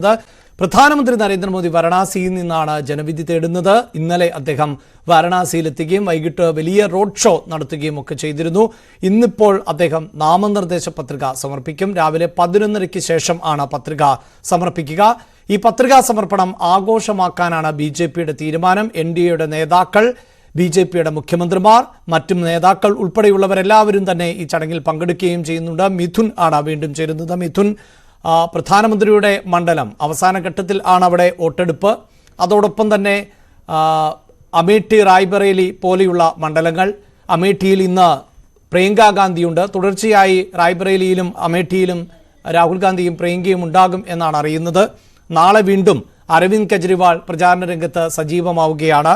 പ്രധാനമന്ത്രി നരേന്ദ്രമോദി വാരണാസിയിൽ നിന്നാണ് ജനവിധി തേടുന്നത്. ഇന്നലെ അദ്ദേഹം വാരണാസിയിലെത്തുകയും വൈകിട്ട് വലിയ റോഡ് ഷോ നടത്തുകയും ഒക്കെ ചെയ്തിരുന്നു. ഇന്നിപ്പോൾ അദ്ദേഹം നാമനിർദ്ദേശ പത്രിക സമർപ്പിക്കും. രാവിലെ 11:30 ശേഷം ആണ് പത്രിക സമർപ്പിക്കുക. ഈ പത്രികാ സമർപ്പണം ആഘോഷമാക്കാനാണ് BJPയുടെ തീരുമാനം. NDAയുടെ നേതാക്കൾ, BJPയുടെ മുഖ്യമന്ത്രിമാർ, മറ്റും നേതാക്കൾ ഉൾപ്പെടെയുള്ളവരെല്ലാവരും തന്നെ ഈ ചടങ്ങിൽ പങ്കെടുക്കുകയും ചെയ്യുന്നുണ്ട്. മിഥുൻ ആണ് വീണ്ടും ചേരുന്നത്. മിഥുൻ, പ്രധാനമന്ത്രിയുടെ മണ്ഡലം അവസാന ഘട്ടത്തിൽ ആണ് അവിടെ വോട്ടെടുപ്പ്. അതോടൊപ്പം തന്നെ അമേഠി, റായ്ബറേലി പോലെയുള്ള മണ്ഡലങ്ങൾ. അമേഠിയിൽ ഇന്ന് പ്രിയങ്ക ഗാന്ധിയുണ്ട്. തുടർച്ചയായി റായ്ബറേലിയിലും അമേഠിയിലും രാഹുൽ ഗാന്ധിയും പ്രിയങ്കയും ഉണ്ടാകും എന്നാണ് അറിയുന്നത്. നാളെ വീണ്ടും അരവിന്ദ് കെജ്രിവാൾ പ്രചാരണ രംഗത്ത് സജീവമാവുകയാണ്.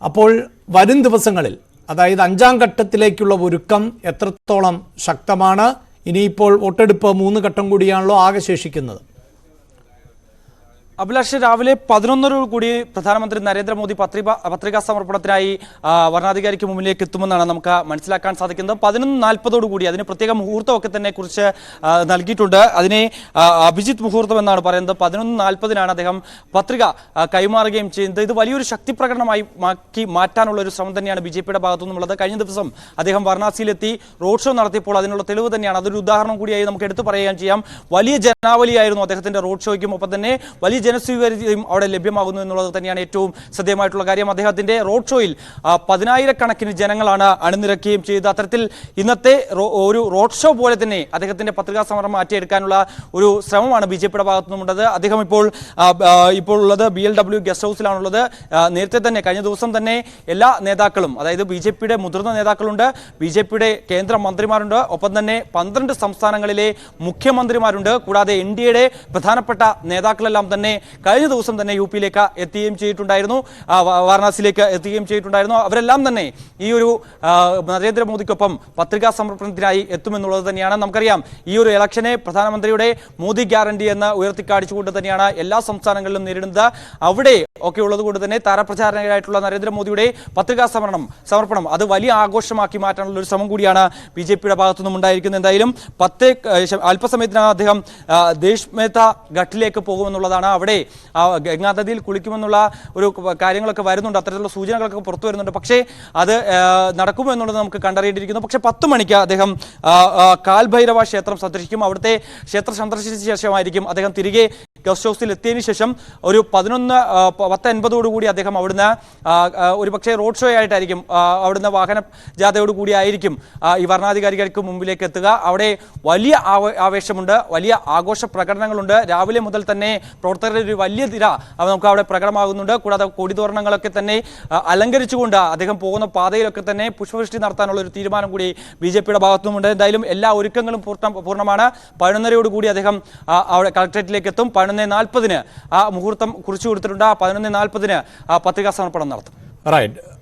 അപ്പോൾ വരും ദിവസങ്ങളിൽ, അതായത് 5ാം ഘട്ടത്തിലേക്കുള്ള ഒരുക്കം എത്രത്തോളം ശക്തമാണ്? ഇനിയിപ്പോൾ വോട്ടെടുപ്പ് 3 ഘട്ടം കൂടിയാണല്ലോ ആകെ ശേഷിക്കുന്നത്. അഭിലാഷ്, രാവിലെ 11 കൂടി പ്രധാനമന്ത്രി നരേന്ദ്രമോദി പത്രികാ സമർപ്പണത്തിനായി വരണാധികാരിക്ക് മുമ്പിലേക്ക് എത്തുമെന്നാണ് നമുക്ക് മനസ്സിലാക്കാൻ സാധിക്കുന്നത്. 11:40 കൂടി അതിന് പ്രത്യേക മുഹൂർത്തമൊക്കെ തന്നെ കുറിച്ച് നൽകിയിട്ടുണ്ട്. അതിനെ അഭിജിത്ത് മുഹൂർത്തം എന്നാണ് പറയുന്നത്. 11:40 അദ്ദേഹം പത്രിക കൈമാറുകയും ചെയ്യുന്നത്. ഇത് വലിയൊരു ശക്തി പ്രകടനമായി മാറ്റാനുള്ള ഒരു ശ്രമം തന്നെയാണ് BJPയുടെ ഭാഗത്തു നിന്നുള്ളത്. കഴിഞ്ഞ ദിവസം അദ്ദേഹം വാരണാസിയിലെത്തി റോഡ് ഷോ നടത്തിയപ്പോൾ അതിനുള്ള തെളിവ് തന്നെയാണ്. അതൊരു ഉദാഹരണം കൂടിയായി നമുക്ക് എടുത്തു പറയുകയും ചെയ്യാം. വലിയ ജനാവലിയായിരുന്നു അദ്ദേഹത്തിന്റെ റോഡ് ഷോയ്ക്കും. ഒപ്പം തന്നെ വലിയ ജനസ്വീകാര്യതയും അവിടെ ലഭ്യമാകുന്നു എന്നുള്ളത് തന്നെയാണ് ഏറ്റവും ശ്രദ്ധേയമായിട്ടുള്ള കാര്യം. അദ്ദേഹത്തിന്റെ റോഡ് ഷോയിൽ 10,000-കണക്കിന് ജനങ്ങളാണ് അണിനിരക്കുകയും ചെയ്തത്. അത്തരത്തിൽ ഇന്നത്തെ ഒരു റോഡ് ഷോ പോലെ തന്നെ അദ്ദേഹത്തിന്റെ പത്രികാ സമരം മാറ്റിയെടുക്കാനുള്ള ഒരു ശ്രമമാണ് BJPയുടെ ഭാഗത്തു നിന്നുള്ളത്. അദ്ദേഹം ഇപ്പോൾ ഉള്ളത് BLW ഗസ്റ്റ് ഹൗസിലാണുള്ളത്. നേരത്തെ തന്നെ കഴിഞ്ഞ ദിവസം തന്നെ എല്ലാ നേതാക്കളും, അതായത് BJPയുടെ മുതിർന്ന നേതാക്കളുണ്ട്, BJPയുടെ കേന്ദ്ര മന്ത്രിമാരുണ്ട്, ഒപ്പം തന്നെ 12 സംസ്ഥാനങ്ങളിലെ മുഖ്യമന്ത്രിമാരുണ്ട്, കൂടാതെ NDAയുടെ പ്രധാനപ്പെട്ട നേതാക്കളെല്ലാം തന്നെ കഴിഞ്ഞ ദിവസം തന്നെ UPയിലേക്ക് എത്തുകയും ചെയ്തിട്ടുണ്ടായിരുന്നു, വാരണാസിയിലേക്ക് എത്തുകയും ചെയ്തിട്ടുണ്ടായിരുന്നു. അവരെല്ലാം തന്നെ ഈ ഒരു നരേന്ദ്രമോദിക്കൊപ്പം പത്രികാ സമർപ്പണത്തിനായി എത്തുമെന്നുള്ളത് തന്നെയാണ്. നമുക്കറിയാം, ഈ ഒരു ഇലക്ഷനെ പ്രധാനമന്ത്രിയുടെ മോദി ഗ്യാരണ്ടി എന്ന് ഉയർത്തിക്കാണിച്ചുകൊണ്ട് തന്നെയാണ് എല്ലാ സംസ്ഥാനങ്ങളിലും നേരിടുന്നത്. അവിടെ ഒക്കെ ഉള്ളത് കൊണ്ട് തന്നെ താരപ്രചാരകരായിട്ടുള്ള നരേന്ദ്രമോദിയുടെ പത്രികാ സമർപ്പണം അത് വലിയ ആഘോഷമാക്കി മാറ്റാനുള്ള ഒരു ശ്രമം കൂടിയാണ് BJPയുടെ ഭാഗത്തുനിന്നും ഉണ്ടായിരിക്കുന്നത്. എന്തായാലും അല്പസമയത്തിനകം അദ്ദേഹം ദേശ്മേധ ഘട്ടിലേക്ക് പോകുമെന്നുള്ളതാണ്. അവിടെ ഗംഗാനദിയിൽ കുളിക്കുമെന്നുള്ള ഒരു കാര്യങ്ങളൊക്കെ വരുന്നുണ്ട്, അത്തരത്തിലുള്ള സൂചനകളൊക്കെ പുറത്തു വരുന്നുണ്ട്. പക്ഷേ അത് നടക്കുമോ എന്നുള്ളത് നമുക്ക് കണ്ടറിയേണ്ടിയിരിക്കുന്നു. പക്ഷേ 10 മണിക്ക് അദ്ദേഹം കാൽഭൈരവ ക്ഷേത്രം സന്ദർശിക്കും. അവിടുത്തെ ക്ഷേത്രം സന്ദർശിച്ച ശേഷമായിരിക്കും അദ്ദേഹം തിരികെ ഗസ്റ്റ് ഹൗസിൽ എത്തിയതിനു ശേഷം ഒരു 10:50 കൂടി അദ്ദേഹം അവിടുന്ന് ഒരു പക്ഷേ റോഡ് ഷോ ആയിട്ടായിരിക്കും, അവിടുന്ന് വാഹന ജാഥയോടുകൂടി ആയിരിക്കും ഈ വരണാധികാരികൾക്ക് മുമ്പിലേക്ക് എത്തുക. അവിടെ വലിയ ആവേശമുണ്ട്, വലിയ ആഘോഷ പ്രകടനങ്ങളുണ്ട്. രാവിലെ മുതൽ തന്നെ പ്രവർത്തകരുടെ ഒരു വലിയ തിര നമുക്ക് അവിടെ പ്രകടമാകുന്നുണ്ട്. കൂടാതെ കൊടിതോരണങ്ങളൊക്കെ തന്നെ അലങ്കരിച്ചുകൊണ്ട് അദ്ദേഹം പോകുന്ന പാതയിലൊക്കെ തന്നെ പുഷ്പവൃഷ്ടി നടത്താനുള്ള ഒരു തീരുമാനം കൂടി BJPയുടെ ഭാഗത്തുനിന്നുണ്ട്. എന്തായാലും എല്ലാ ഒരുക്കങ്ങളും പൂർണ്ണമാണ്. 11:30 കൂടി അദ്ദേഹം അവിടെ കളക്ടറേറ്റിലേക്ക് എത്തും. 11:40 ആ മുഹൂർത്തം കുറിച്ചു കൊടുത്തിട്ടുണ്ട്. 11:40 പത്രികാ സമർപ്പണം നടത്തും. റൈറ്റ്.